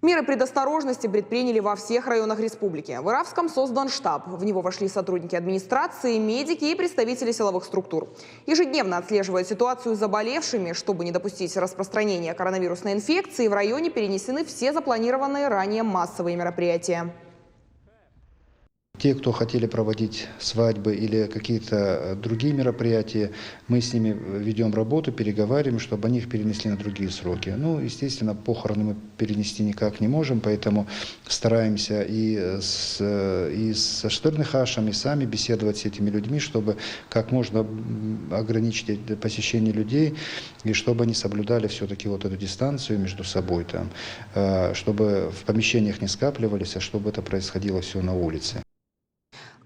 Меры предосторожности предприняли во всех районах республики. В Иравском создан штаб. В него вошли сотрудники администрации, медики и представители силовых структур. Ежедневно отслеживая ситуацию с заболевшими, чтобы не допустить распространения коронавирусной инфекции, в районе перенесены все запланированные ранее массовые мероприятия. Те, кто хотели проводить свадьбы или какие-то другие мероприятия, мы с ними ведем работу, переговариваем, чтобы они их перенесли на другие сроки. Ну, естественно, похороны мы перенести никак не можем, поэтому стараемся и со Штырным-Хашем, и сами беседовать с этими людьми, чтобы как можно ограничить посещение людей, и чтобы они соблюдали все-таки вот эту дистанцию между собой, там, чтобы в помещениях не скапливались, а чтобы это происходило все на улице.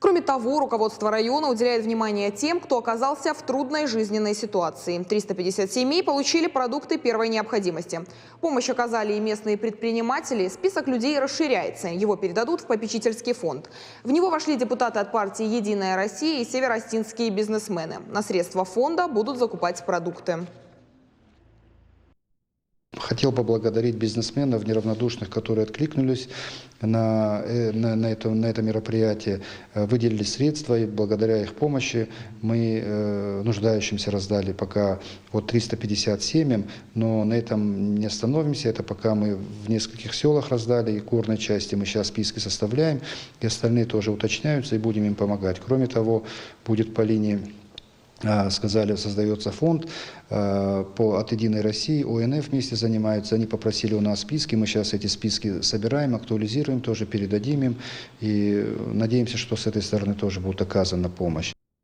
Кроме того, руководство района уделяет внимание тем, кто оказался в трудной жизненной ситуации. 350 семей получили продукты первой необходимости. Помощь оказали и местные предприниматели. Список людей расширяется. Его передадут в попечительский фонд. В него вошли депутаты от партии «Единая Россия» и североостинские бизнесмены. На средства фонда будут закупать продукты. Хотел поблагодарить бизнесменов неравнодушных, которые откликнулись на это мероприятие, выделили средства, и благодаря их помощи мы нуждающимся раздали пока от 350 семьям, но на этом не остановимся, это пока мы в нескольких селах раздали, и горной части мы сейчас списки составляем, и остальные тоже уточняются, и будем им помогать. Кроме того, будет по линии, сказали, создается фонд от «Единой России», ОНФ вместе занимаются, они попросили у нас списки, мы сейчас эти списки собираем, актуализируем, тоже передадим им, и надеемся, что с этой стороны тоже будет оказана помощь.